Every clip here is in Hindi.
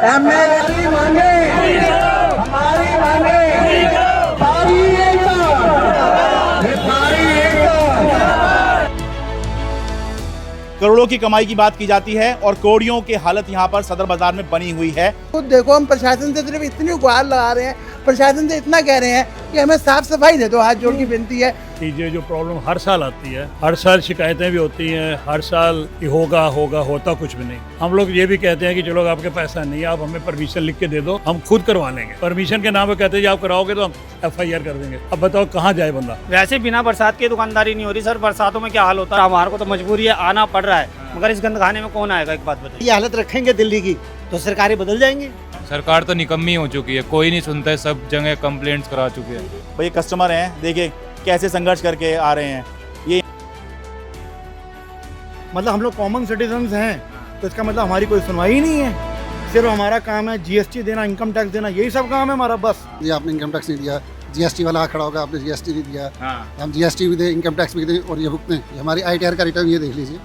एमएलए की मांगे, हमारी मांगे, सारी एकता, सारी एकता। करोड़ों की कमाई की बात की जाती है और कौड़ियों की हालत यहाँ पर सदर बाजार में बनी हुई है। तो देखो, हम प्रशासन से सिर्फ इतनी गुहार लगा रहे हैं, प्रशासन से इतना कह रहे हैं कि हमें साफ सफाई दे दो, हाथ जोड़ की विनती है। कि ये जो प्रॉब्लम हर साल आती है, हर साल शिकायतें भी होती हैं, हर साल कि होगा होता कुछ भी नहीं। हम लोग ये भी कहते हैं कि चलो आपके पैसा नहीं है, आप हमें परमिशन लिख के दे दो, हम खुद करवा लेंगे। परमिशन के नाम पे कहते हैं आप कराओगे तो हम FIR कर देंगे। अब बताओ कहाँ जाए बंदा। वैसे बिना बरसात की दुकानदारी नहीं हो रही सर। बरसातों में क्या हाल होता है, हमारे को तो मजबूरी है, आना पड़ रहा है, मगर इस गंद खाने में कौन आएगा। एक बात बताइए, ये हालत रखेंगे दिल्ली की तो सरकारें बदल जाएंगी। सरकार तो निकम्मी हो चुकी है, कोई नहीं सुनता है, सब जगह कंप्लेंट्स करा चुके हैं। भाई कस्टमर हैं, देखिए कैसे संघर्ष करके आ रहे हैं। ये मतलब हम लोग कॉमन सिटीजन्स हैं, तो इसका मतलब हमारी कोई सुनवाई ही नहीं है। सिर्फ हमारा काम है GST देना, इनकम टैक्स देना, यही सब काम है हमारा बस। ये आपने इनकम टैक्स नहीं दिया, GST वाला खड़ा होगा, आपने GST नहीं दिया। हाँ। हम GST भी दें, इनकम टैक्स भी दें और ये भुगतें। ये हमारी ITR का रिटर्न ये देख लीजिए।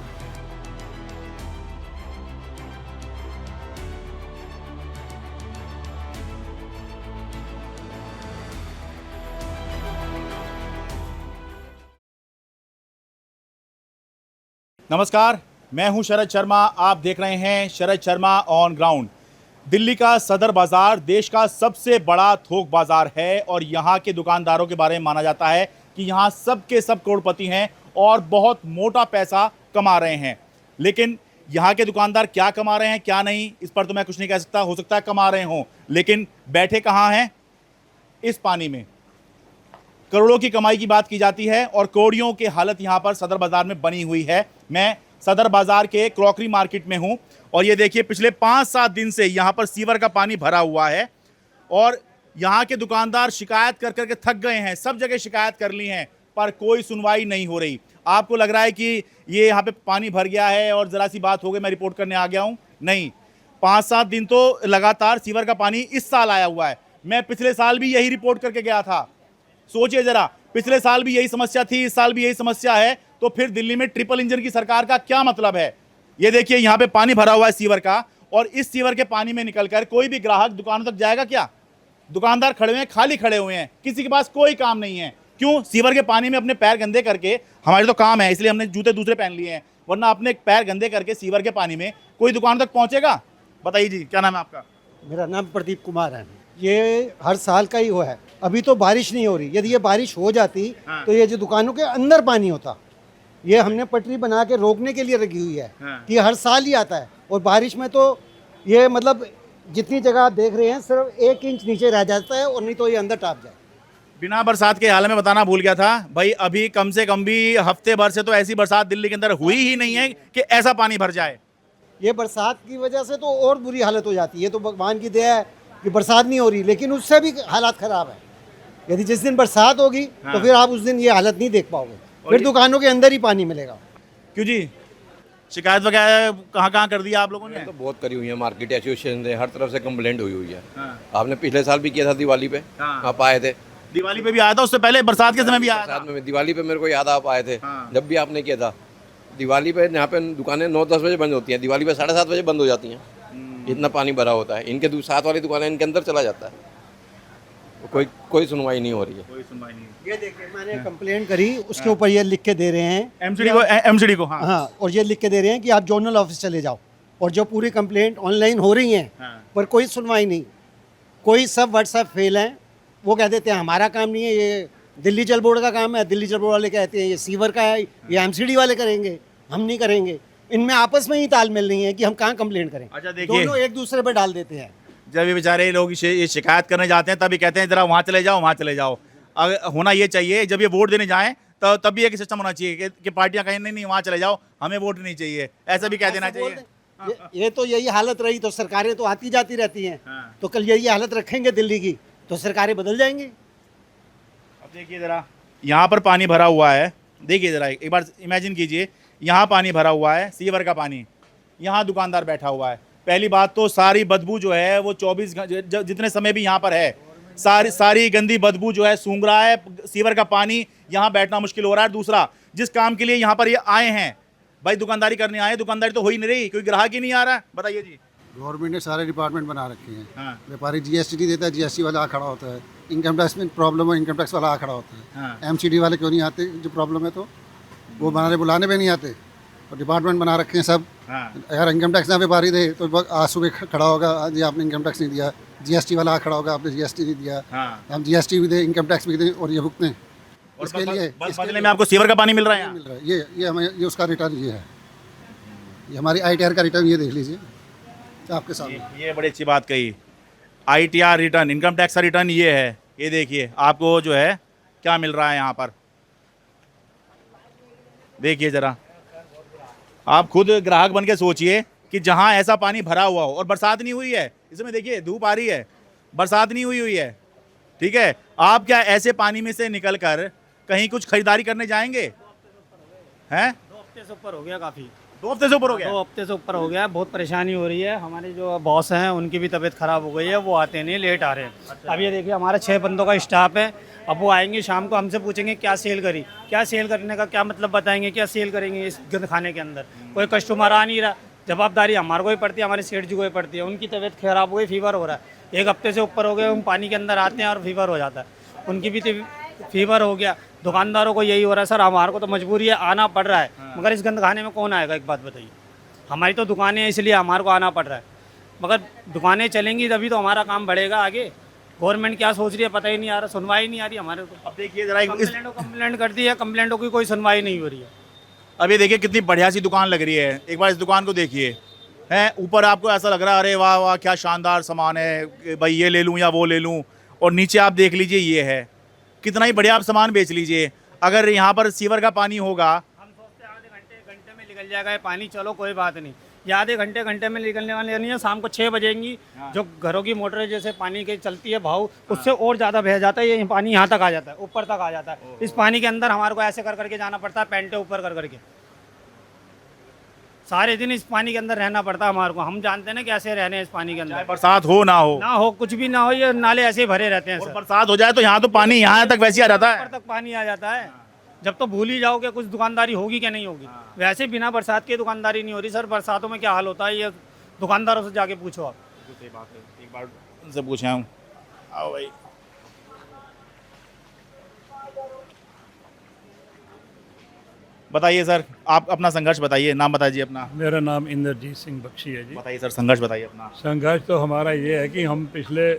नमस्कार, मैं हूं शरद शर्मा। आप देख रहे हैं शरद शर्मा ऑन ग्राउंड। दिल्ली का सदर बाजार देश का सबसे बड़ा थोक बाजार है और यहाँ के दुकानदारों के बारे में माना जाता है कि यहाँ सब के सब करोड़पति हैं और बहुत मोटा पैसा कमा रहे हैं। लेकिन यहाँ के दुकानदार क्या कमा रहे हैं क्या नहीं, इस पर तो मैं कुछ नहीं कह सकता। हो सकता है कमा रहे हों, लेकिन बैठे कहाँ हैं? इस पानी में। करोड़ों की कमाई की बात की जाती है और कौड़ियों की हालत यहाँ पर सदर बाजार में बनी हुई है। मैं सदर बाजार के क्रॉकरी मार्केट में हूँ और ये देखिए पिछले 5-7 दिन से यहाँ पर सीवर का पानी भरा हुआ है और यहाँ के दुकानदार शिकायत कर करके थक गए हैं। सब जगह शिकायत कर ली हैं पर कोई सुनवाई नहीं हो रही। आपको लग रहा है कि ये यहाँ पे पानी भर गया है और ज़रा सी बात हो गई, मैं रिपोर्ट करने आ गया हूँ। नहीं, 5-7 दिन तो लगातार सीवर का पानी इस साल आया हुआ है। मैं पिछले साल भी यही रिपोर्ट करके गया था। सोचिए जरा, पिछले साल भी यही समस्या थी, इस साल भी यही समस्या है, तो फिर दिल्ली में ट्रिपल इंजन की सरकार का क्या मतलब है? ये देखिए यहाँ पे पानी भरा हुआ है सीवर का और इस सीवर के पानी में निकलकर कोई भी ग्राहक दुकानों तक जाएगा क्या? दुकानदार खड़े हुए हैं, खाली खड़े हुए हैं, किसी के पास कोई काम नहीं है। क्यों? सीवर के पानी में अपने पैर गंदे करके, हमारे तो काम है इसलिए हमने जूते दूसरे पहन लिए हैं, वरना अपने पैर गंदे करके सीवर के पानी में कोई दुकान तक पहुंचेगा? बताइए जी, क्या नाम है आपका? मेरा नाम प्रदीप कुमार है। ये हर साल का ही हुआ है। अभी तो बारिश नहीं हो रही, यदि ये बारिश हो जाती तो ये जो दुकानों के अंदर पानी होता। ये हमने पटरी बना के रोकने के लिए रखी हुई है कि हर साल ही आता है और बारिश में तो ये मतलब जितनी जगह आप देख रहे हैं सिर्फ 1 इंच नीचे रह जाता है और नहीं तो ये अंदर टाप जाए। बिना बरसात के हाल में बताना भूल गया था भाई, अभी कम से कम भी हफ्ते भर से तो ऐसी बरसात दिल्ली के अंदर हुई ही नहीं है कि ऐसा पानी भर जाए। ये बरसात की वजह से तो और बुरी हालत हो जाती है। तो भगवान की दया है कि बरसात नहीं हो रही, लेकिन उससे भी हालात ख़राब है। यदि जिस दिन बरसात होगी तो फिर आप उस दिन ये हालत नहीं देख पाओगे, फिर दुकानों के अंदर ही पानी मिलेगा। क्यों जी, शिकायत वगैरह कहाँ कर दिया आप लोगों ने? तो बहुत करी हुई है, मार्केट एसोसिएशन से हर तरफ से कंप्लेंट हुई है। आपने पिछले साल भी किया था दिवाली पे, आप आए थे। दिवाली पे भी आया था, उससे पहले बरसात के समय भी आया था। साथ में दिवाली पे मेरे को याद आप आए थे, जब भी आपने किया था। दिवाली पे यहाँ पे दुकानें 9-10 बजे बंद होती हैं, दिवाली पे 7:30 बजे बंद हो जाती हैं। इतना पानी भरा होता है, इनके साथ वाली दुकानें इनके अंदर चला जाता है। कोई सुनवाई नहीं हो रही है। कोई सुनवाई नहीं। ये देखिए, मैंने कंप्लेंट करी, उसके ऊपर ये लिख के दे रहे हैं एमसीडी को। हाँ, और ये लिख के दे रहे हैं कि आप जोनल ऑफिस चले जाओ। और जो पूरी कंप्लेंट ऑनलाइन हो रही हैं पर कोई सुनवाई नहीं। कोई सब व्हाट्सएप फेल हैं, वो कह देते हैं हमारा काम नहीं है, ये दिल्ली जल बोर्ड का काम है। दिल्ली जल बोर्ड वाले कहते हैं ये सीवर का है, ये MCD वाले करेंगे, हम नहीं करेंगे। इनमें आपस में ही तालमेल नहीं है कि हम कहाँ कंप्लेंट करें। अच्छा देखिए, दोनों एक दूसरे पर डाल देते हैं। जब ये बेचारे लोग ये शिकायत करने जाते हैं तभी कहते हैं जरा वहाँ चले जाओ, वहाँ चले जाओ। अगर होना ये चाहिए, जब ये वोट देने जाएं तो तब भी एक सिस्टम होना चाहिए कि पार्टियां कहें नहीं वहाँ चले जाओ, हमें वोट नहीं चाहिए, ऐसा भी कह देना चाहिए। ये तो यही हालत रही तो सरकारें तो आती जाती रहती हैं। तो कल यही हालत रखेंगे दिल्ली की तो सरकारें बदल जाएंगी। अब देखिए जरा, यहाँ पर पानी भरा हुआ है, देखिए जरा एक बार इमेजिन कीजिए, यहाँ पानी भरा हुआ है, सीवर का पानी, यहाँ दुकानदार बैठा हुआ है। पहली बात तो सारी बदबू जो है वो 24 जितने समय भी यहाँ पर है, सारी गंदी बदबू जो है सूंघ रहा है। सीवर का पानी, यहाँ बैठना मुश्किल हो रहा है। दूसरा, जिस काम के लिए यहाँ पर ये आए हैं भाई, दुकानदारी करने आए, दुकानदारी तो हो ही नहीं रही, कोई ग्राहक ही नहीं आ रहा है। बताइए जी। गवर्नमेंट ने सारे डिपार्टमेंट बना रखे हैं। हाँ। व्यापारी जीएसटी देता है, जीएसटी वाला आ खड़ा होता है। इनकम टैक्स में प्रॉब्लम है, इनकम टैक्स वाला आ खड़ा होता है। हाँ। एमसीडी वाले क्यों नहीं आते? जो प्रॉब्लम है तो वो बुलाने पे नहीं आते, और डिपार्टमेंट बना रखे हैं सब। हाँ। अगर इनकम टैक्स ना व्यापारी दे तो आज सुबह खड़ा होगा, आज आपने इनकम टैक्स नहीं दिया। जीएसटी वाला आ खड़ा होगा, आपने जीएसटी नहीं दिया। हाँ। हम जीएसटी भी दें, इनकम टैक्स भी दें और ये भुगतें। और इसके लिए बदले में आपको सीवर का पानी मिल रहा है यहाँ? मिल रहा है। ये हमें ये उसका रिटर्न ये है, ये हमारी ITR का रिटर्न, ये देख लीजिए आपके सामने। ये बड़ी अच्छी बात कही। ITR रिटर्न, इनकम टैक्स का रिटर्न ये है। ये देखिए आपको जो है क्या मिल रहा है यहाँ पर, देखिए जरा। आप खुद ग्राहक बन के सोचिए कि जहाँ ऐसा पानी भरा हुआ हो और बरसात नहीं हुई है, इसमें देखिए धूप आ रही है, बरसात नहीं हुई है, ठीक है, आप क्या ऐसे पानी में से निकल कर कहीं कुछ खरीदारी करने जाएंगे? हैं? 2 हफ्ते से ऊपर हो गया, काफ़ी 2 हफ्ते से ऊपर हो गया? 2 हफ्ते से ऊपर हो गया, बहुत परेशानी हो रही है। हमारे जो बॉस हैं उनकी भी तबीयत ख़राब हो गई है, वो आते नहीं, लेट आ रहे हैं। अब ये देखिए हमारा 6 बंदों का स्टाफ है। अब वो आएंगे शाम को, हमसे पूछेंगे क्या सेल करी, क्या सेल करने का क्या मतलब बताएंगे, क्या सेल करेंगे इस गंद खाने के अंदर। कोई कस्टमर आ नहीं रहा, जवाबदारी हमारे को ही पड़ती है, हमारे सेठ जी को ही पड़ती है। उनकी तबीयत ख़राब हो गई, फीवर हो रहा है, 1 हफ्ते से ऊपर हो गए। हम पानी के अंदर आते हैं और फीवर हो जाता है, उनकी भी फीवर हो गया। दुकानदारों को यही हो रहा है सर, हमारे को तो मजबूरी है, आना पड़ रहा है, मगर इस गंद खाने में कौन आएगा? एक बात बताइए। हमारी तो दुकानें हैं, इसलिए हमारे को आना पड़ रहा है, मगर दुकानें चलेंगी तभी तो हमारा काम बढ़ेगा आगे। गवर्नमेंट क्या सोच रही है पता ही नहीं आ रहा, सुनवाई नहीं आ रही हमारे को। अब देखिए जरा कंप्लेंट करती है, कंप्लेंटों की कोई सुनवाई नहीं हो रही है। अब ये देखिए कितनी बढ़िया सी दुकान लग रही है, एक बार इस दुकान को देखिए। हैं, ऊपर आपको ऐसा लग रहा है अरे वाह वाह क्या शानदार सामान है, भाई ये ले लूँ या वो ले लूँ। और नीचे आप देख लीजिए ये है, कितना ही बढ़िया आप सामान बेच लीजिए। अगर यहाँ पर सीवर का पानी होगा, हम सोचते हैं आधे घंटे 1 घंटे में निकल जाएगा ये पानी, चलो कोई बात नहीं। ये आधे घंटे में निकलने वाले नहीं है। शाम को 6 बजेंगी, जो घरों की मोटरें जैसे पानी की चलती है भाव, उससे और ज़्यादा बह जाता है, ये पानी यहाँ तक आ जाता है, ऊपर तक आ जाता है। इस पानी के अंदर हमारे को ऐसे कर करके जाना पड़ता है, पैंटे ऊपर कर करके सारे दिन इस पानी के अंदर रहना पड़ता है हमारे को। हम जानते हैं ना कैसे रहने हैं इस पानी के अंदर, बरसात हो ना हो कुछ भी ना हो, ये नाले ऐसे ही भरे रहते हैं और सर। बरसात हो जाए तो यहाँ तो पानी यहाँ तक वैसे ही आ जाता है, ऊपर तक पानी आ जाता है। जब तो भूल ही जाओगे कुछ दुकानदारी होगी क्या नहीं होगी। वैसे बिना बरसात के दुकानदारी नहीं हो रही सर। बरसातों में क्या हाल होता है ये दुकानदारों से जाके पूछो आप। सही बात है, एक बार उनसे पूछे हूँ। आओ भाई, बताइए सर, आप अपना संघर्ष बताइए, नाम बताइए अपना। मेरा नाम इंद्रजीत सिंह बख्शी है जी। बताइए सर, संघर्ष बताइए अपना। संघर्ष तो हमारा ये है कि हम पिछले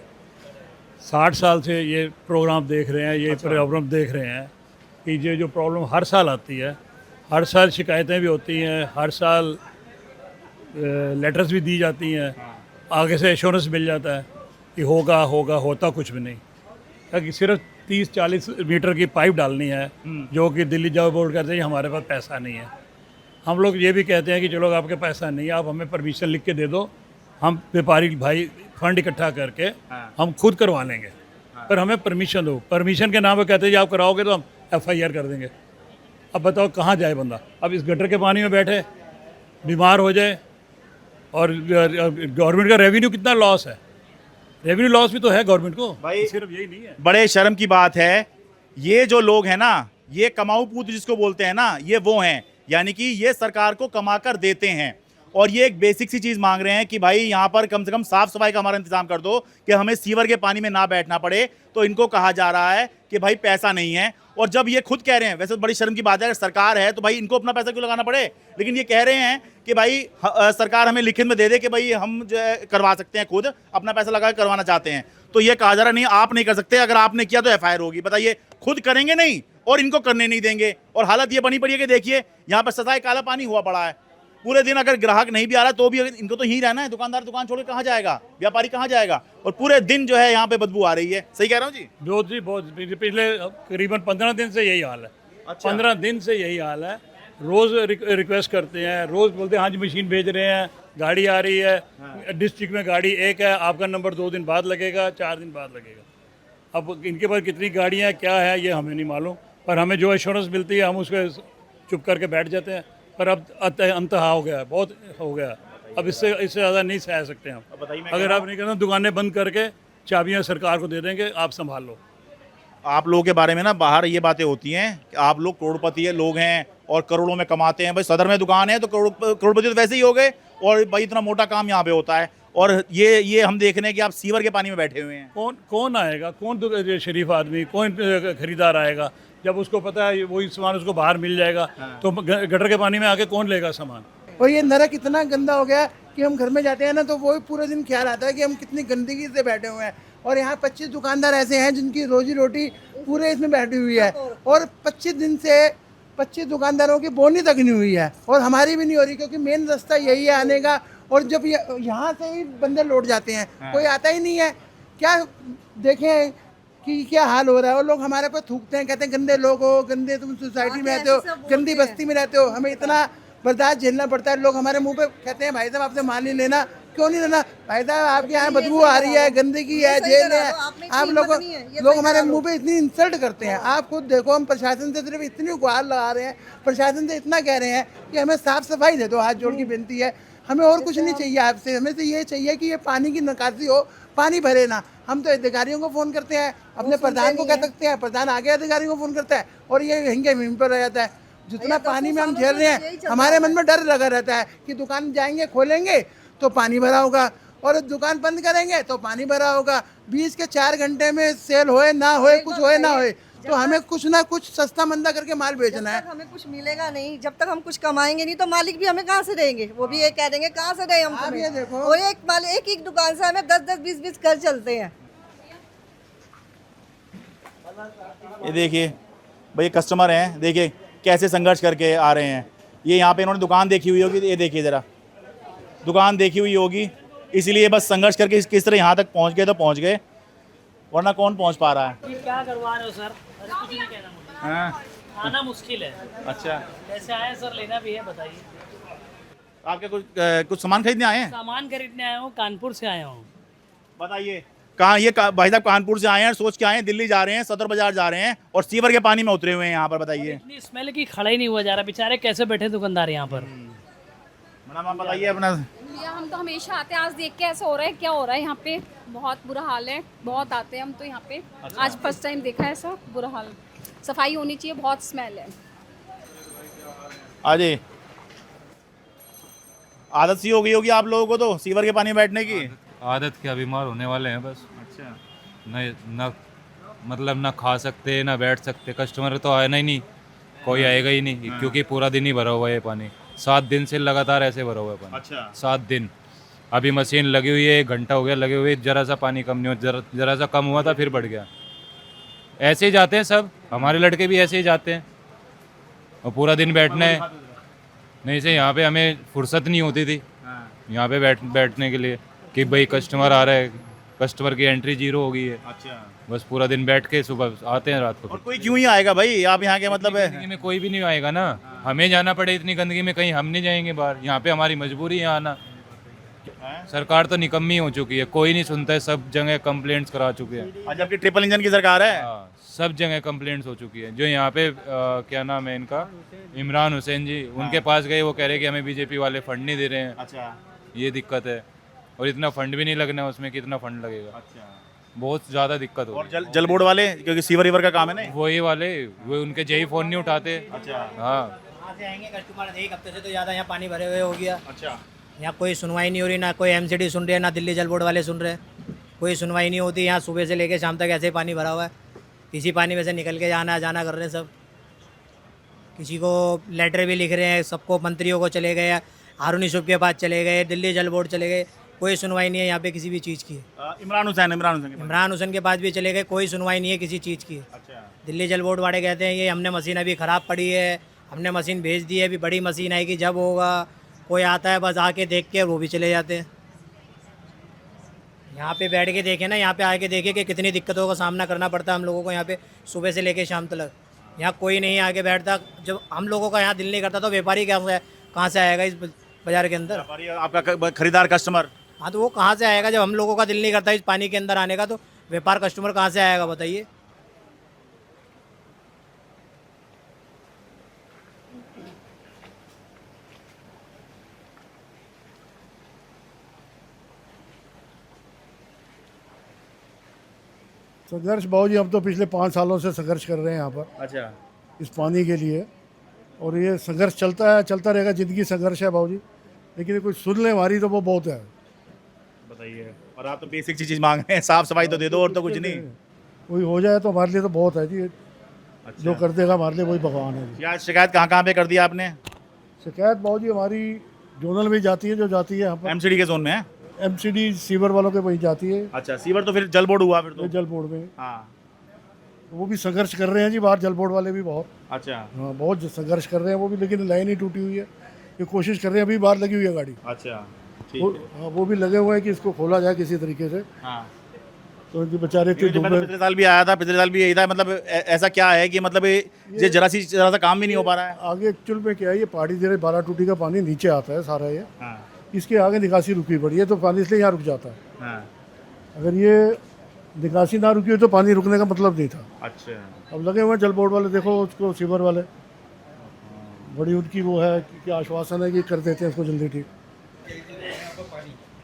60 साल से ये प्रोग्राम देख रहे हैं, ये प्रॉब्लम देख रहे हैं कि ये जो प्रॉब्लम हर साल आती है, हर साल शिकायतें भी होती हैं, हर साल लेटर्स भी दी जाती हैं, आगे से एश्योरेंस मिल जाता है कि होगा होगा, होता कुछ भी नहीं। ताकि सिर्फ 30-40 मीटर की पाइप डालनी है, जो कि दिल्ली जल बोर्ड कहते हैं हमारे पास पैसा नहीं है। हम लोग ये भी कहते हैं कि चलो आपके पैसा नहीं है, आप हमें परमिशन लिख के दे दो, हम व्यापारी भाई फंड इकट्ठा करके हम खुद करवा लेंगे, पर हमें परमिशन दो। परमिशन के नाम पे कहते हैं आप कराओगे तो हम FIR कर देंगे। अब बताओ कहाँ जाए बंदा? अब इस गटर के पानी में बैठे बीमार हो जाए, और गवर्नमेंट का रेवेन्यू कितना लॉस है। रेवेन्यू लॉस भी तो है गवर्नमेंट को भाई, सिर्फ यही नहीं है। बड़े शर्म की बात है, ये जो लोग हैं ना, ये कमाऊ पूत जिसको बोलते हैं ना, ये वो हैं, यानी कि ये सरकार को कमा कर देते हैं। और ये एक बेसिक सी चीज़ मांग रहे हैं कि भाई यहाँ पर कम से कम साफ सफाई का हमारा इंतजाम कर दो कि हमें सीवर के पानी में ना बैठना पड़े। तो इनको कहा जा रहा है कि भाई पैसा नहीं है, और जब ये खुद कह रहे हैं, वैसे तो बड़ी शर्म की बात है, अगर सरकार है तो भाई इनको अपना पैसा क्यों लगाना पड़े, लेकिन ये कह रहे हैं कि भाई सरकार हमें लिखित में दे दे कि भाई हम जो है करवा सकते हैं, खुद अपना पैसा लगा कर करवाना चाहते हैं। तो ये कहा जा रहा नहीं आप नहीं कर सकते, अगर आपने किया तो FIR होगी। बताइए, खुद करेंगे नहीं और इनको करने नहीं देंगे। और हालत ये बनी पड़ी है कि देखिए यहाँ पर सजाए काला पानी हुआ पड़ा है पूरे दिन। अगर ग्राहक नहीं भी आ रहा तो भी इनको तो यहीं रहना है, दुकानदार दुकान छोड़ के कहाँ जाएगा, व्यापारी कहाँ जाएगा, और पूरे दिन जो है यहाँ पे बदबू आ रही है। सही कह रहा हूँ जी? बहुत पिछले करीबन 15 दिन से यही हाल है। अच्छा। 15 दिन से यही हाल है। रोज़ रिक्वेस्ट करते हैं, रोज़ बोलते हैं हाँ जी मशीन भेज रहे हैं, गाड़ी आ रही है, डिस्ट्रिक्ट में गाड़ी एक है, आपका नंबर 2 दिन बाद लगेगा, 4 दिन बाद लगेगा। अब इनके पास कितनी गाड़ियाँ हैं क्या है ये हमें नहीं मालूम, पर हमें जो एश्योरेंस मिलती है हम उसको चुप करके बैठ जाते हैं। पर अब अंतहा हो गया, बहुत हो गया, अब इससे ज़्यादा नहीं सह सकते हम। अगर आप नहीं करना, दुकानें बंद करके चाबियाँ सरकार को दे देंगे, आप संभाल लो। आप लोगों के बारे में ना बाहर ये बातें होती हैं कि आप लोग करोड़पति लोग हैं और करोड़ों में कमाते हैं। भाई सदर में दुकान है तो करोड़पति तो वैसे ही हो गए, और भाई इतना मोटा काम यहाँ पे होता है। और ये हम देख रहे हैं कि आप सीवर के पानी में बैठे हुए हैं। कौन कौन आएगा, कौन ये शरीफ आदमी, कौन खरीदार आएगा जब उसको पता है वही सामान उसको बाहर मिल जाएगा। तो गटर के पानी में आके कौन लेगा सामान। और ये नरक इतना गंदा हो गया कि हम घर में जाते हैं ना तो वो पूरे दिन ख्याल आता है कि हम कितनी गंदगी से बैठे हुए हैं। और यहाँ 25 दुकानदार ऐसे हैं जिनकी रोजी रोटी पूरे इसमें बैठी हुई है और 25 दिन से 25 दुकानदारों की बोनी तक नहीं हुई है और हमारी भी नहीं हो रही, क्योंकि मेन रास्ता यही है आने का। और जब यहाँ से ही बंदे लौट जाते हैं, कोई आता ही नहीं है। क्या देखें कि क्या हाल हो रहा है। और लोग हमारे पर थूकते हैं, कहते हैं गंदे लोग हो, गंदे तुम सोसाइटी में रहते हो, गंदी बस्ती में रहते हो। हमें इतना बर्दाश्त झेलना पड़ता है। लोग हमारे मुंह पे कहते हैं भाई साहब आपसे माल नहीं लेना। क्यों नहीं लेना भाई साहब, आपके यहाँ बदबू आ रही है, गंदगी है, जेल है। आप लोग हमारे मुंह पे इतनी इंसल्ट करते हैं। आप खुद देखो, हम प्रशासन से सिर्फ इतनी गुहार लगा रहे हैं, प्रशासन से इतना कह रहे हैं कि हमें साफ सफाई दे दो, हाथ जोड़ की विनती है। हमें और कुछ नहीं चाहिए आपसे, हमें तो ये चाहिए कि ये पानी की निकासी हो, पानी भरे ना। हम तो अधिकारियों को फ़ोन करते हैं, अपने प्रधान को कह सकते हैं, प्रधान आगे अधिकारियों को फ़ोन करता है और ये हिंगे हिम पर रह जाता है। जितना पानी में हम झेल रहे हैं, हमारे मन में डर लगा रहता है कि दुकान जाएंगे, खोलेंगे तो पानी भरा होगा और दुकान बंद करेंगे तो पानी भरा होगा। 20 के 4 घंटे में सेल होए ना होए, कुछ होए ना होए, तो हमें कुछ ना कुछ सस्ता मंदा करके माल बेचना है। हमें कुछ मिलेगा नहीं, जब तक हम कुछ कमाएंगे नहीं तो मालिक भी हमें कहाँ से देंगे। वो भी ये कह देंगे कहाँ से दें हम आप ये देखो, और एक दुकान से हमें 10-10, 20-20 घर चलते हैं। ये देखिए भाई कस्टमर हैं, देखिए कैसे संघर्ष करके आ रहे हैं। ये यहाँ पे इन्होंने दुकान देखी हुई होगी, ये देखिए ज़रा दुकान देखी हुई होगी, इसीलिए बस संघर्ष करके किस तरह यहाँ तक पहुँच गए तो पहुँच गए, वरना कौन पहुँच पा रहा है। क्या करवा रहे हो सर? अरे कुछ नहीं कहना मुझे, हाँ आना मुश्किल है। अच्छा, कैसे आए सर, लेना भी है बताइए। आपके कुछ सामान खरीदने आए हैं? सामान खरीदने आया हूँ, कानपुर से आया हूँ। बताइए कहाँ ये भाई साहब कानपुर से आए हैं, सोच के आए हैं, दिल्ली जा रहे हैं, सदर बाजार जा रहे हैं और सीवर के पानी में उतरे हुए हैं यहाँ पर। बताइए इतनी स्मेल की खड़ा ही नहीं हुआ जा रहा, बेचारे कैसे बैठे दुकानदार यहाँ पर। मैडम आप बताइए अपना। भैया हम तो हमेशा आते हैं, आज देख के ऐसा हो रहा है, क्या हो रहा है यहाँ पे, बहुत बुरा हाल है। बहुत आते हैं हम तो यहाँ पे। अच्छा। आज फर्स्ट टाइम देखा है ऐसा बुरा हाल। सफाई होनी चाहिए, बहुत स्मेल है। अजय आदत सी हो गई होगी आप लोगों को तो सीवर के पानी में बैठने की। आदत क्या, बीमार होने वाले हैं बस। अच्छा, न मतलब ना खा सकते ना बैठ सकते। कस्टमर तो आना ही नहीं, कोई आएगा ही नहीं, क्योंकि पूरा दिन ही भरा हुआ है पानी। 7 दिन से लगातार ऐसे भरा हुआ है पानी। अच्छा 7 दिन। अभी मशीन लगी हुई है, 1 घंटा हो गया लगे हुए, जरा सा पानी कम नहीं हुआ, जरा सा कम हुआ था फिर बढ़ गया। ऐसे ही जाते हैं सब, हमारे लड़के भी ऐसे ही जाते हैं और पूरा दिन बैठना है। नहीं से यहाँ पे हमें फुर्सत नहीं होती थी यहाँ पे बैठने के लिए कि भाई कस्टमर आ रहा है, कस्टमर की एंट्री 0 हो गई है। अच्छा, बस पूरा दिन बैठ के सुबह आते हैं रात को। और कोई क्यों ही आएगा भाई, आप यहाँ के मतलब है। गंदगी में कोई भी नहीं आएगा ना, हमें जाना पड़े इतनी गंदगी में, कहीं हम नहीं जाएंगे बाहर। यहाँ पे हमारी मजबूरी है आना। सरकार तो निकम्मी हो चुकी है, कोई नहीं सुनता है, सब जगह कंप्लेंट्स करा चुके हैं। आज आपकी ट्रिपल इंजन की सरकार है। हाँ, सब जगह कंप्लेंट्स हो चुकी है। जो यहाँ पे क्या नाम है इनका, इमरान हुसैन जी, उनके पास गए, वो कह रहे कि हमें बीजेपी वाले फंड नहीं दे रहे हैं। अच्छा, ये दिक्कत है। और इतना फंड भी नहीं लगना उसमें, कितना फंड लगेगा। अच्छा, बहुत ज़्यादा दिक्कत हो और जल बोर्ड वाले, क्योंकि सीवर रिवर का काम है ना। वही वाले, वो उनके जेई फ़ोन नहीं उठाते। अच्छा, हाँ, कहाँ से आएंगे कस्टमर, 1 हफ्ते से तो ज़्यादा यहाँ पानी भरे हुए हो गया। अच्छा, यहाँ कोई सुनवाई नहीं हो रही, ना कोई एमसीडी सुन रही है, ना दिल्ली जल बोर्ड वाले सुन रहे हैं। कोई सुनवाई नहीं होती। यहाँ सुबह से लेकर शाम तक ऐसे ही पानी भरा हुआ है। इसी पानी में से निकल के जाना जाना कर रहे हैं सब। किसी को लेटर भी लिख रहे हैं, सबको मंत्रियों को चले गए, हारून यूसुफ के पास चले गए, दिल्ली जल बोर्ड चले गए, कोई सुनवाई नहीं है यहाँ पे किसी भी चीज़ की। इमरान हुसैन के पास भी चले गए, कोई सुनवाई नहीं है किसी चीज़ की। अच्छा, दिल्ली जल बोर्ड वाले कहते हैं ये हमने मशीन अभी ख़राब पड़ी है, हमने मशीन भेज दी है, अभी बड़ी मशीन आएगी जब होगा। कोई आता है बस आके देख के वो भी चले जाते हैं। यहाँ पे बैठ के देखें ना, यहाँ पे आके देखें कि कितनी दिक्कतों का सामना करना पड़ता है हम लोगों को यहाँ पे सुबह से लेके शाम तक। यहाँ कोई नहीं आके बैठता। जब हम लोगों का यहाँ दिल नहीं करता तो व्यापारी कहाँ से आएगा इस बाज़ार के अंदर? आपका खरीदार कस्टमर। हाँ, तो वो कहाँ से आएगा? जब हम लोगों का दिल नहीं करता इस पानी के अंदर आने का, तो व्यापार कस्टमर कहाँ से आएगा बताइए? संघर्ष बाबूजी, हम तो पिछले 5 सालों से संघर्ष कर रहे हैं यहाँ पर। अच्छा, इस पानी के लिए, और ये संघर्ष चलता है, चलता रहेगा। ज़िंदगी संघर्ष है बाबूजी, लेकिन कोई सुन ले हमारी तो वो बहुत है। बताइए। और आप तो बेसिक चीज मांग रहे हैं, साफ सफाई तो दे दो और तो कुछ नहीं। कोई हो जाए तो हमारे लिए तो बहुत है जी। अच्छा। जो कर देगा हमारे लिए वही भगवान है जी। क्या शिकायत कहाँ कहाँ पे कर दिया आपने? शिकायत बहुत जी हमारी जोनल में जाती है, जो जाती है यहाँ पर एमसीडी के जोन में है? एमसीडी सीवर वालों के वहीं जाती है। अच्छा, सीवर तो फिर जल बोर्ड हुआ फिर तो। जल बोर्ड में हाँ। वो भी संघर्ष कर रहे हैं जी बाहर, जल बोर्ड वाले भी बहुत। अच्छा। हाँ, बहुत संघर्ष कर रहे हैं वो भी, लेकिन लाइन ही टूटी हुई है। ये कोशिश कर रहे हैं, अभी बाहर लगी हुई है गाड़ी। अच्छा, ठीक है। हाँ, वो भी लगे हुए हैं कि इसको खोला जाए किसी तरीके से। हाँ। तो इनके बेचारे पिछले साल भी आया था, पिछले साल भी यही था। मतलब ऐसा क्या है कि मतलब ये जरा सा काम भी नहीं हो पा रहा है? आगे एक्चुअल में क्या है, ये पहाड़ी जरे 12 टूटी का पानी नीचे आता है सारा ये। हाँ। इसके आगे निकासी रुकी पड़ी है, तो पानी इसलिए यहाँ रुक जाता है। हाँ। अगर ये निकासी ना रुकी हो तो पानी रुकने का मतलब नहीं था। अच्छा। अब लगे हुए जल बोर्ड वाले, देखो उसको सीवर वाले, बड़ी उनकी वो है कि आश्वासन है कि कर देते हैं इसको जल्दी ठीक।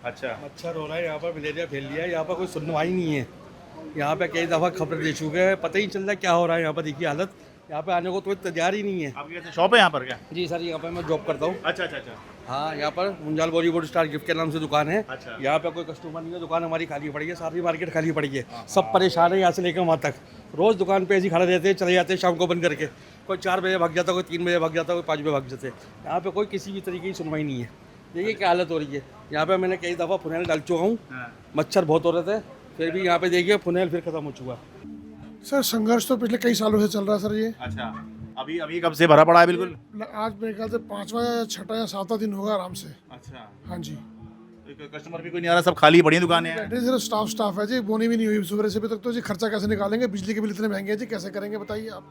अच्छा। मच्छर हो रहा है यहाँ पर, मलेरिया फैल लिया है यहाँ पर, कोई सुनवाई नहीं है। यहाँ पे कई दफ़ा खबर दे चुके हैं, पता ही नहीं चल रहा क्या हो रहा है यहाँ पर। देखिए हालत, यहाँ पे आने को तो तैयार ही नहीं है। आपकी कैसे शॉप है यहाँ पर क्या? जी सर, यहाँ पे मैं जॉब करता हूँ। अच्छा अच्छा अच्छा। हाँ, यहाँ पर मुंजाल बॉलीवुड स्टार गिफ्ट के नाम से दुकान है। अच्छा। यहाँ पे कोई कस्टमर नहीं है, दुकान हमारी खाली पड़ी है, सारी मार्केट खाली पड़ी है। सब परेशान है यहाँ से लेकर वहाँ तक। रोज़ दुकान पे ऐसे ही खड़े रहते हैं, चले जाते हैं शाम को बंद करके। कोई 4 बजे भाग जाता है, कोई 3 बजे भाग जाता है, कोई 5 बजे भाग जाते हैं। यहाँ पे कोई किसी भी तरीके की सुनवाई नहीं है। देखिए क्या हालत हो रही है यहाँ पे। मैंने कई दफ़ा फुनेल डाल चुका हूँ, मच्छर बहुत हो रहे थे, फिर भी यहाँ पे देखिए फुनेल फिर खत्म हो चुका। सर संघर्ष तो पिछले कई सालों से चल रहा है सर ये। अच्छा। अभी अभी कब से भरा पड़ा है? बिल्कुल आज मेरे ख्याल से 5वां या 6वां या 7वां दिन होगा आराम से। अच्छा। हाँ जी। कस्टमर भी कोई नहीं आ रहा, सब खाली पड़ी हैं दुकानें हैं। बैठे सिर्फ स्टाफ है जी, बोनी भी नहीं हुई सुबह से अभी तक। तो जी खर्चा कैसे निकालेंगे? बिजली के बिल इतने महंगे हैं जी, कैसे करेंगे बताइए आप।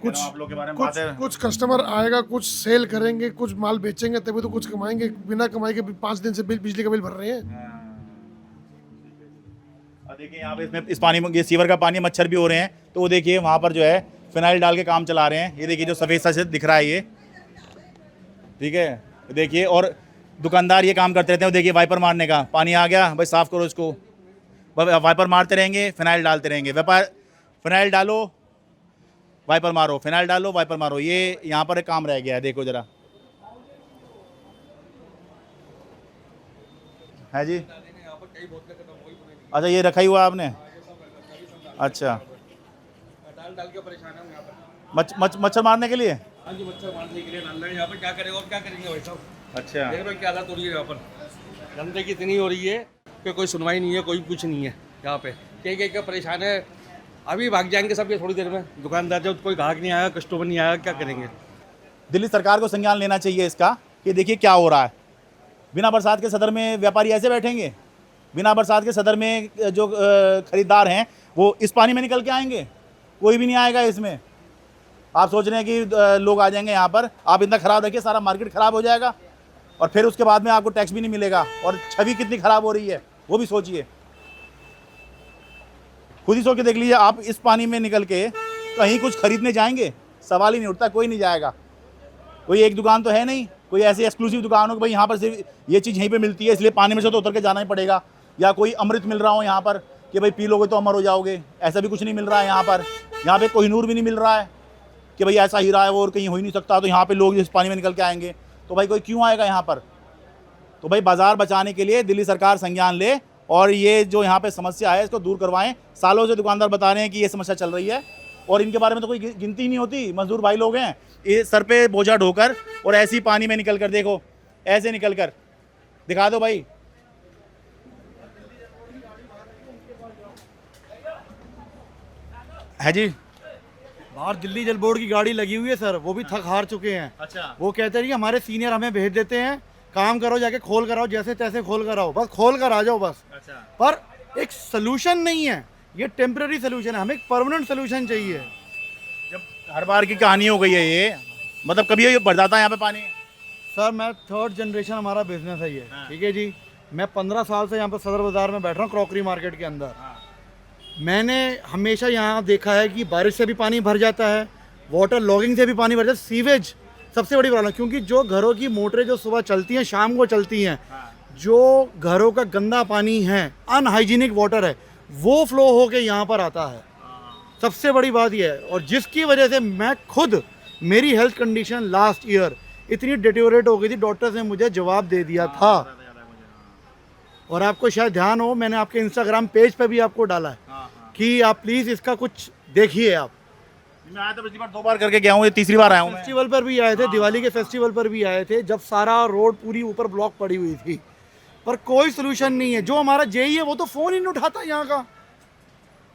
कुछ आप लोग के बारे में बात है। कुछ कस्टमर आएगा, कुछ सेल करेंगे, कुछ माल बेचेंगे, तभी तो कुछ कमाएंगे। बिना कमाई के 5 दिन से बिजली का बिल भर रहे हैं। देखिए यहाँ पे इसमें इस पानी में, ये सीवर का पानी, मच्छर भी हो रहे हैं। तो वो देखिए वहाँ पर जो है फिनाइल डाल के काम चला रहे हैं। ये देखिए जो सफ़ेद सा दिख रहा है ये, ठीक है, देखिए। और दुकानदार ये काम करते रहते हैं। वो देखिए वाइपर मारने का, पानी आ गया भाई साफ़ करो इसको, वाइपर मारते रहेंगे, फिनाइल डालते रहेंगे। फिनाइल डालो, वाइपर मारो, फिनाइल डालो, वाइपर मारो। ये यहाँ पर एक काम रह गया है, देखो ज़रा है जी। अच्छा, ये रखा ही हुआ आपने? अच्छा, डाल के परेशान है यहाँ पर। मच्छर मारने के लिए? हाँ जी, मच्छर मारने के लिए डाल रहे हैं यहाँ पर। क्या करेगा और क्या करेंगे भाई साहब? अच्छा। देख रहे हो क्या हालत हो रही है यहाँ पर। गंदगी की इतनी हो रही है कि कोई सुनवाई नहीं है, कोई कुछ नहीं है यहाँ पे। क्या परेशान है, अभी भाग जाएंगे सब ये थोड़ी देर में। दुकानदार जब कोई ग्राहक नहीं आया, कस्टमर नहीं आया, क्या करेंगे? दिल्ली सरकार को संज्ञान लेना चाहिए इसका कि देखिए क्या हो रहा है। बिना बरसात के सदर में व्यापारी ऐसे बैठेंगे? बिना बरसात के सदर में जो खरीदार हैं वो इस पानी में निकल के आएंगे? कोई भी नहीं आएगा इसमें। आप सोच रहे हैं कि लोग आ जाएंगे यहाँ पर? आप इतना ख़राब रखिए, सारा मार्केट ख़राब हो जाएगा और फिर उसके बाद में आपको टैक्स भी नहीं मिलेगा और छवि कितनी ख़राब हो रही है वो भी सोचिए। खुद ही सोच के देख लीजिए। आप इस पानी में निकल के कहीं कुछ खरीदने जाएंगे? सवाल ही नहीं उठता, कोई नहीं जाएगा। कोई एक दुकान तो है नहीं, कोई ऐसी एक्सक्लूसिव दुकान हो कि भाई यहाँ पर सिर्फ ये चीज़ यहीं पे मिलती है इसलिए पानी में से तो उतर के जाना ही पड़ेगा, या कोई अमृत मिल रहा हो यहाँ पर कि भाई पी लोगे तो अमर हो जाओगे। ऐसा भी कुछ नहीं मिल रहा है यहाँ पर। यहाँ पे कोहिनूर भी नहीं मिल रहा है कि भाई ऐसा हीरा है वो और कहीं हो ही नहीं सकता, तो यहाँ पे लोग इस पानी में निकल के आएंगे। तो भाई कोई क्यों आएगा यहाँ पर? तो भाई बाज़ार बचाने के लिए दिल्ली सरकार संज्ञान ले और ये जो यहाँ पे समस्या है इसको दूर करवाएं। सालों से दुकानदार बता रहे हैं कि ये समस्या चल रही है और इनके बारे में तो कोई गिनती ही नहीं होती। मजदूर भाई लोग हैं, ये सर पे बोझा ढोकर और ऐसी पानी में निकल कर, देखो ऐसे निकल कर दिखा दो भाई। है जी। बाहर दिल्ली जल बोर्ड की गाड़ी लगी हुई है सर, वो भी थक हार चुके हैं। अच्छा। वो कहते हैं कि हमारे सीनियर हमें भेज देते हैं, काम करो जाके खोल कर आओ, जैसे तैसे खोल कर आओ, बस खोल कर आ जाओ बस। अच्छा। पर एक सलूशन नहीं है, ये टेम्पररी सलूशन है, हमें एक परमानेंट सलूशन चाहिए। जब हर बार की कहानी हो गई है ये, मतलब कभी ये बढ़ जाता है यहाँ पे पानी? सर मैं 3rd जनरेशन हमारा बिजनेस है ये, ठीक है जी। मैं 15 साल से यहाँ पर सदर बाज़ार में बैठ रहा हूँ, क्रॉकरी मार्केट के अंदर। मैंने हमेशा यहाँ देखा है कि बारिश से भी पानी भर जाता है, वाटर लॉगिंग से भी पानी भर जाता है, सीवेज सबसे बड़ी प्रॉब्लम। क्योंकि जो घरों की मोटरें जो सुबह चलती हैं शाम को चलती हैं, जो घरों का गंदा पानी है, अनहाइजीनिक वाटर है, वो फ्लो होके यहाँ पर आता है। सबसे बड़ी बात यह है, और जिसकी वजह से मैं खुद, मेरी हेल्थ कंडीशन लास्ट ईयर इतनी डिटेरियोरेट हो गई थी, डॉक्टर्स ने मुझे जवाब दे दिया था और आपको शायद ध्यान हो, मैंने आपके इंस्टाग्राम पेज पे भी आपको डाला है कि आप प्लीज़ इसका कुछ देखिए। आप मैं आया था पिछली बार 2 बार करके गया हूँ, ये तीसरी बार आया हूँ मैं। फेस्टिवल पर भी आए थे, दिवाली के फेस्टिवल पर भी आए थे, जब सारा रोड पूरी ऊपर ब्लॉक पड़ी हुई थी, पर कोई सोल्यूशन नहीं है। जो हमारा जेई है वो तो फ़ोन ही नहीं उठाता यहाँ का।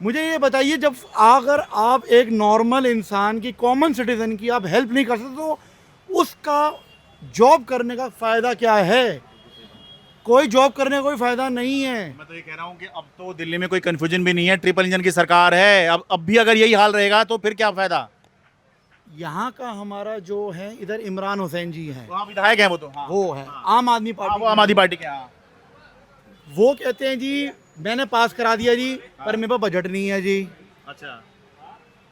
मुझे ये बताइए, जब अगर आप एक नॉर्मल इंसान की, कॉमन सिटीजन की आप हेल्प नहीं कर सकते तो उसका जॉब करने का फ़ायदा क्या है? कोई जॉब करने का कोई फ़ायदा नहीं है। मैं तो ये कह रहा हूँ कि अब तो दिल्ली में कोई कंफ्यूजन भी नहीं है, ट्रिपल इंजन की सरकार है। अब भी अगर यही हाल रहेगा तो फिर क्या फ़ायदा? यहाँ का हमारा जो है इधर इमरान हुसैन जी हैं, वहाँ विधायक है वो तो। हाँ, वो है आम आदमी पार्टी, वो आम आदमी पार्टी के। हाँ, वो कहते हैं जी मैंने पास करा दिया जी, पर मेरे पास बजट नहीं है जी, अच्छा,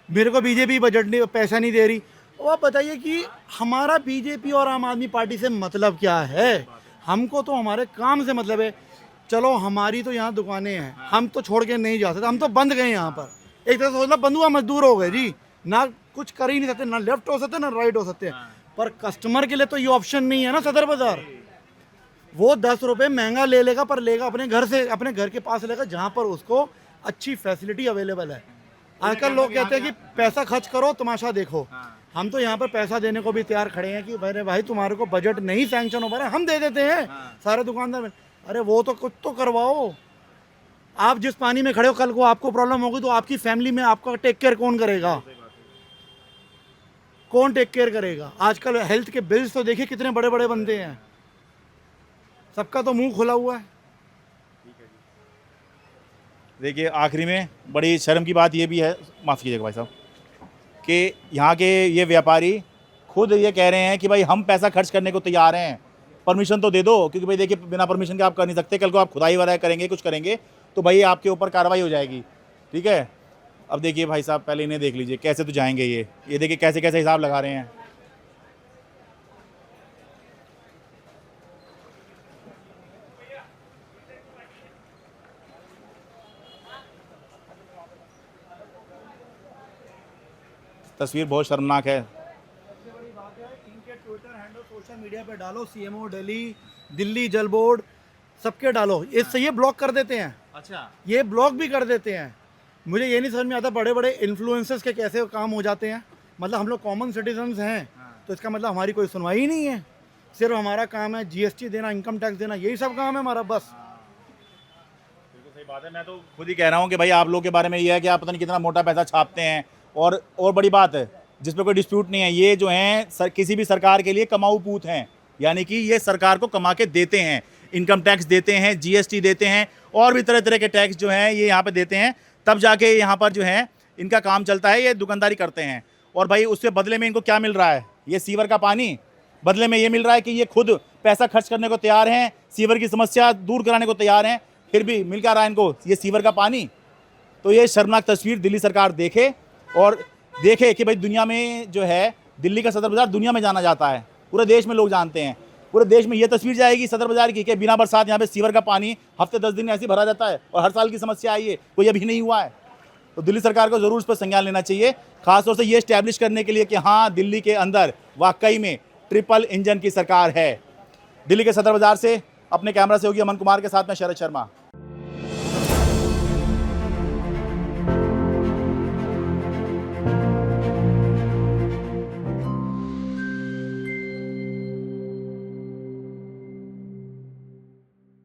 मेरे को बीजेपी बजट नहीं, पैसा नहीं दे रही। और आप बताइए कि हमारा बीजेपी और आम आदमी पार्टी से मतलब क्या है? हमको तो हमारे काम से मतलब है। चलो हमारी तो यहाँ दुकानें हैं, हम तो छोड़ के नहीं जा सकते, हम तो बंद गए यहाँ पर। एक तरह से सोचना बंधुआ मजदूर हो गए जी, ना कुछ कर ही नहीं सकते, ना लेफ्ट हो सकते ना राइट हो सकते। पर कस्टमर के लिए तो ये ऑप्शन नहीं है ना सदर बाजार। वो 10 रुपये महंगा ले लेगा, पर लेगा अपने घर से, अपने घर के पास लेगा जहाँ पर उसको अच्छी फैसिलिटी अवेलेबल है। आजकल लोग कहते हैं कि पैसा खर्च करो तमाशा देखो। हम तो यहाँ पर पैसा देने को भी तैयार खड़े हैं कि भाई तुम्हारे को बजट नहीं सैंक्शन हो पा रहा है, हम दे देते हैं। सारे दुकानदार में, अरे वो तो कुछ तो करवाओ। आप जिस पानी में खड़े हो, कल को आपको प्रॉब्लम होगी तो आपकी फैमिली में आपका टेक केयर कौन करेगा? कौन टेक केयर करेगा? आजकल हेल्थ के बिल्स तो देखिए कितने बड़े बड़े बनते हैं, सबका तो मुंह खुला हुआ है। देखिए आखिरी में बड़ी शर्म की बात ये भी है, माफ़ कीजिएगा भाई साहब, कि यहाँ के ये व्यापारी खुद ये कह रहे हैं कि भाई हम पैसा खर्च करने को तैयार हैं, परमिशन तो दे दो। क्योंकि भाई देखिए बिना परमिशन के आप कर नहीं सकते। कल को आप खुदाई वदाई करेंगे, कुछ करेंगे तो भाई आपके ऊपर कार्रवाई हो जाएगी, ठीक है। अब देखिए भाई साहब, पहले इन्हें देख लीजिए कैसे तो जाएंगे ये देखिए कैसे कैसे हिसाब लगा रहे हैं। तस्वीर बहुत शर्मनाक है। सबसे बड़ी बात है, इनके ट्विटर हैंडल सोशल मीडिया पे डालो, सीएमओ दिल्ली, दिल्ली जल बोर्ड, सबके डालो, इससे ये ब्लॉक कर देते हैं। अच्छा, ये ब्लॉक भी कर देते हैं। मुझे ये नहीं समझ में आता बड़े बड़े इन्फ्लुएंसर्स के कैसे काम हो जाते हैं। मतलब हम लोग कॉमन सिटीजन्स हैं, तो इसका मतलब हमारी कोई सुनवाई नहीं है। सिर्फ हमारा काम है जीएसटी देना, इनकम टैक्स देना, यही सब काम है हमारा बस। बिल्कुल सही बात है। मैं तो खुद ही कह रहा हूँ कि भाई आप लोग के बारे में ये है कि आप पता नहीं कितना मोटा पैसा छापते हैं। और बड़ी बात है जिस पर कोई डिस्प्यूट नहीं है, ये जो हैं किसी भी सरकार के लिए कमाऊ पूत हैं, यानी कि ये सरकार को कमा के देते हैं, इनकम टैक्स देते हैं, जीएसटी देते हैं, और भी तरह तरह के टैक्स जो हैं ये यहाँ पे देते हैं, तब जाके यहाँ पर जो है इनका काम चलता है, ये दुकानदारी करते हैं। और भाई उससे बदले में इनको क्या मिल रहा है? ये सीवर का पानी बदले में ये मिल रहा है कि ये खुद पैसा खर्च करने को तैयार हैं, सीवर की समस्या दूर कराने को तैयार हैं, फिर भी मिल क्या रहा है इनको? ये सीवर का पानी। तो ये शर्मनाक तस्वीर दिल्ली सरकार देखे और देखे कि भाई दुनिया में जो है दिल्ली का सदर बाज़ार दुनिया में जाना जाता है, पूरे देश में लोग जानते हैं। पूरे देश में ये तस्वीर जाएगी सदर बाज़ार की कि बिना बरसात यहाँ पे सीवर का पानी हफ्ते 10 दिन में ऐसे भरा जाता है, और हर साल की समस्या आई है, कोई अभी नहीं हुआ है। तो दिल्ली सरकार को ज़रूर इस पर संज्ञान लेना चाहिए, खासतौर से ये इस्टेब्लिश करने के लिए कि हाँ दिल्ली के अंदर वाकई में ट्रिपल इंजन की सरकार है। दिल्ली के सदर बाज़ार से अपने कैमरा से होगी अमन कुमार के साथ में शरद शर्मा।